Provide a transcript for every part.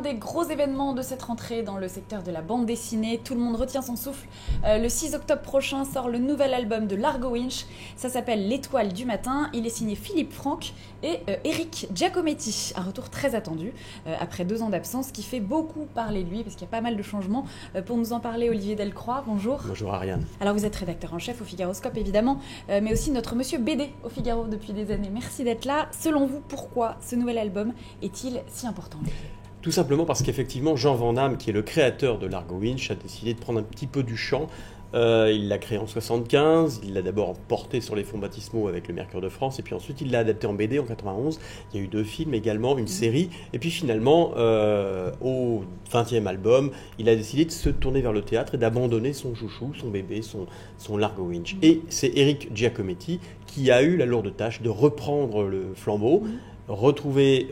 des gros événements de cette rentrée dans le secteur de la bande dessinée. Tout le monde retient son souffle. Le 6 octobre prochain sort le nouvel album de Largo Winch. Ça s'appelle L'étoile du matin. Il est signé Philippe Franck et Eric Giacometti. Un retour très attendu après 2 ans d'absence qui fait beaucoup parler de lui parce qu'il y a pas mal de changements. Pour nous en parler, Olivier Delcroix, bonjour. Bonjour Ariane. Alors vous êtes rédacteur en chef au Figaroscope évidemment, mais aussi notre monsieur BD au Figaro depuis des années. Merci d'être là. Selon vous, pourquoi ce nouvel album est-il si important ? Tout simplement parce qu'effectivement, Jean Van Damme, qui est le créateur de Largo Winch, a décidé de prendre un petit peu du champ. Il l'a créé en 1975, il l'a d'abord porté sur les fonds baptismaux avec le Mercure de France, et puis ensuite il l'a adapté en BD en 1991. Il y a eu 2 films également, une série, et puis finalement, au 20e album, il a décidé de se tourner vers le théâtre et d'abandonner son chouchou, son bébé, son Largo Winch. Et c'est Eric Giacometti qui a eu la lourde tâche de reprendre le flambeau, retrouver,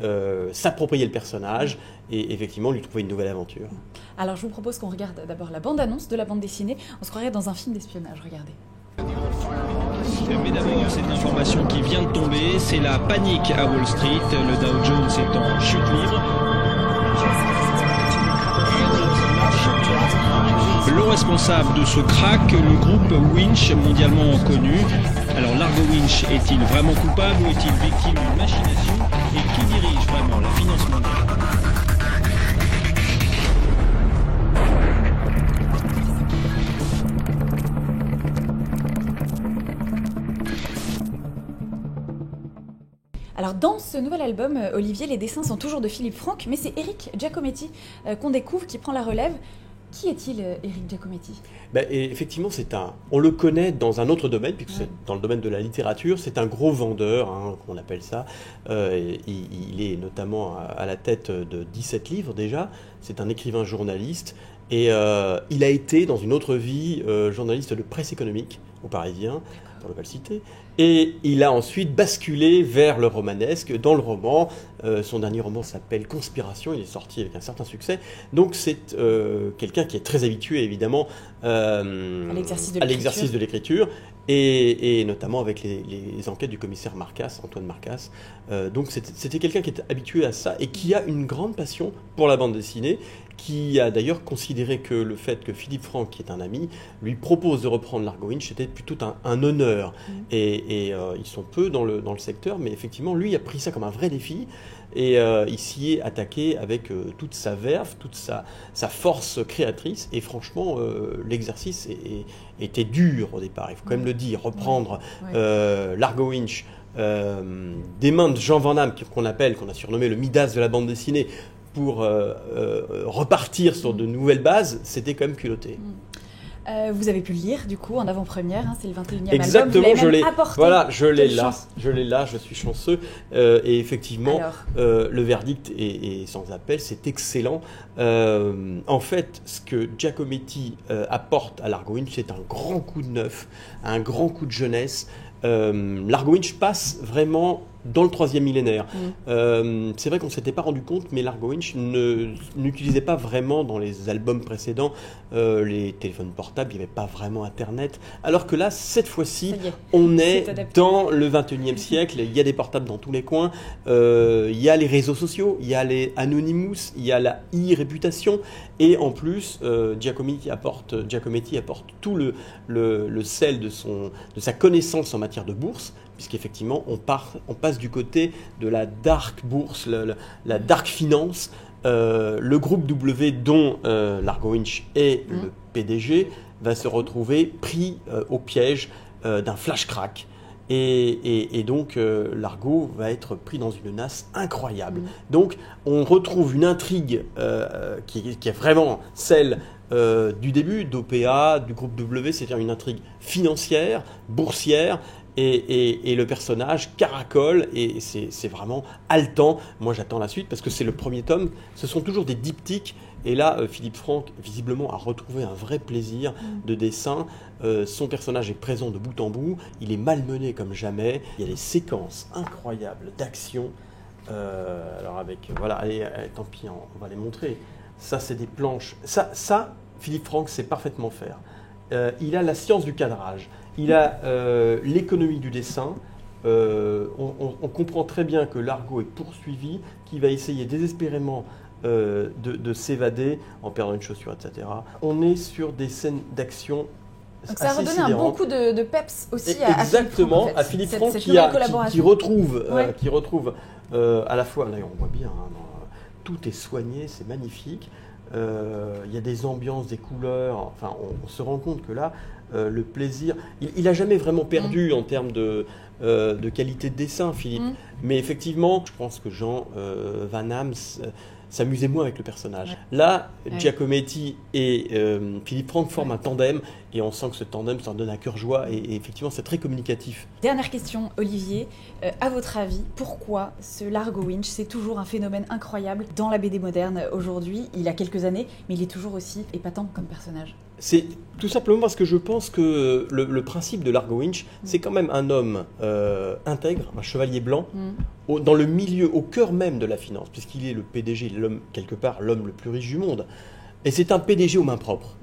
s'approprier le personnage et effectivement lui trouver une nouvelle aventure. Alors je vous propose qu'on regarde d'abord la bande-annonce de la bande dessinée. On se croirait dans un film d'espionnage, regardez. Mais d'abord, cette information qui vient de tomber, c'est la panique à Wall Street. Le Dow Jones est en chute libre. Le responsable de ce crack, le groupe Winch, mondialement connu. Alors Largo Winch est-il vraiment coupable ou est-il victime d'une machination? Et qui dirige vraiment la finance mondiale? Alors dans ce nouvel album, Olivier, les dessins sont toujours de Philippe Franck, mais c'est Eric Giacometti qu'on découvre, qui prend la relève. Qui est-il, Eric Giacometti ? Et effectivement, on le connaît dans un autre domaine, puisque c'est dans le domaine de la littérature. C'est un gros vendeur, qu'on appelle ça. Il est notamment à la tête de 17 livres déjà. C'est un écrivain journaliste. Et il a été, dans une autre vie, journaliste de presse économique au Parisien, pour ne pas le citer. Et il a ensuite basculé vers le romanesque. Dans le roman, son dernier roman s'appelle Conspiration, il est sorti avec un certain succès. Donc c'est quelqu'un qui est très habitué évidemment à l'exercice de l'écriture. Et notamment avec les enquêtes du commissaire Marcasse, Antoine Marcasse. Donc c'était quelqu'un qui était habitué à ça et qui a une grande passion pour la bande dessinée, qui a d'ailleurs considéré que le fait que Philippe Franck, qui est un ami, lui propose de reprendre Largo Winch, c'était plutôt un honneur. Et ils sont peu dans le secteur, mais effectivement, lui a pris ça comme un vrai défi. Et il s'y est attaqué avec toute sa verve, toute sa force créatrice. Et franchement, l'exercice était dur au départ, il faut quand même le dire. Reprendre Largo Winch des mains de Jean Van Damme, qu'on a surnommé le Midas de la bande dessinée, pour repartir sur de nouvelles bases, c'était quand même culotté. Vous avez pu le lire, du coup, en avant-première, c'est le 21e Exactement, album. je l'ai. Voilà, je l'ai là. Je suis chanceux. Et effectivement, le verdict est sans appel, c'est excellent. En fait, ce que Giacometti apporte à Largo Winch, c'est un grand coup de neuf, un grand coup de jeunesse. Largo Winch passe vraiment dans le 3e millénaire. C'est vrai qu'on ne s'était pas rendu compte, mais Largo Winch n'utilisait pas vraiment dans les albums précédents les téléphones portables, il n'y avait pas vraiment Internet. Alors que là, cette fois-ci, on est dans le 21e siècle, il y a des portables dans tous les coins, il y a les réseaux sociaux, il y a les Anonymous, il y a la e-réputation, et en plus, Giacometti apporte tout le sel de sa connaissance en matière de bourse, puisqu'effectivement, on passe du côté de la dark bourse, la dark finance. Le groupe W, dont Largo Winch est le PDG, va se retrouver pris au piège d'un flash crack. Et donc, Largo va être pris dans une nasse incroyable. Donc, on retrouve une intrigue qui est vraiment celle du début d'OPA, du groupe W, c'est-à-dire une intrigue financière, boursière, et le personnage caracole, et c'est vraiment haletant. Moi, j'attends la suite, parce que c'est le premier tome. Ce sont toujours des diptyques. Et là, Philippe Franck, visiblement, a retrouvé un vrai plaisir de dessin. Son personnage est présent de bout en bout. Il est malmené comme jamais. Il y a des séquences incroyables d'action. Alors allez, tant pis, on va les montrer. Ça, c'est des planches. Ça, Philippe Franck sait parfaitement faire. Il a la science du cadrage. Il a l'économie du dessin. On comprend très bien que Largo est poursuivi, qu'il va essayer désespérément de s'évader en perdant une chaussure, etc. On est sur des scènes d'action. Donc ça a redonné un bon coup de peps aussi exactement, à Philippe Franck, en fait. qui retrouve à la fois, d'ailleurs on voit bien, tout est soigné, c'est magnifique. Il y a des ambiances, des couleurs, enfin on se rend compte que là, le plaisir, il n'a jamais vraiment perdu en termes de qualité de dessin, Philippe. Mais effectivement, je pense que Jean Van Damme s'amusait moins avec le personnage. Là, Giacometti et Philippe Franck forment un tandem, et on sent que ce tandem s'en donne à cœur joie, et effectivement c'est très communicatif. Dernière question, Olivier, à votre avis, pourquoi ce Largo Winch, c'est toujours un phénomène incroyable dans la BD moderne aujourd'hui? Il a quelques années, mais il est toujours aussi épatant comme personnage. C'est tout simplement parce que je pense que le principe de Largo Winch, c'est quand même un homme intègre, un chevalier blanc, dans le milieu, au cœur même de la finance, puisqu'il est le PDG, l'homme, quelque part, l'homme le plus riche du monde. Et c'est un PDG aux mains propres.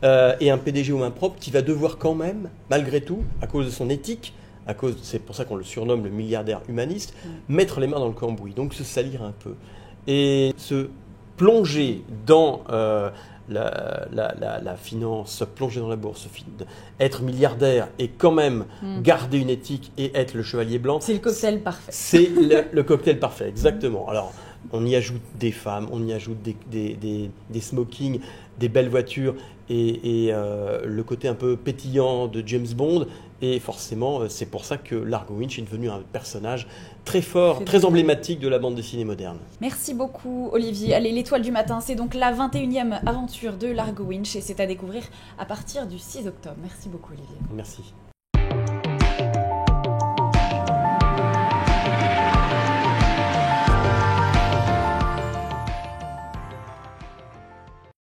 Et un PDG aux mains propres qui va devoir quand même, malgré tout, à cause de son éthique, c'est pour ça qu'on le surnomme le milliardaire humaniste, mettre les mains dans le cambouis, donc se salir un peu. Et se plonger dans la finance, se plonger dans la bourse, être milliardaire et quand même garder une éthique et être le chevalier blanc. C'est le cocktail parfait. C'est le cocktail parfait, exactement. Alors, on y ajoute des femmes, on y ajoute des smokings, des belles voitures et le côté un peu pétillant de James Bond. Et forcément, c'est pour ça que Largo Winch est devenu un personnage très fort, très emblématique de la bande dessinée moderne. Merci beaucoup Olivier. Allez, l'Étoile du matin, c'est donc la 21e aventure de Largo Winch et c'est à découvrir à partir du 6 octobre. Merci beaucoup Olivier. Merci.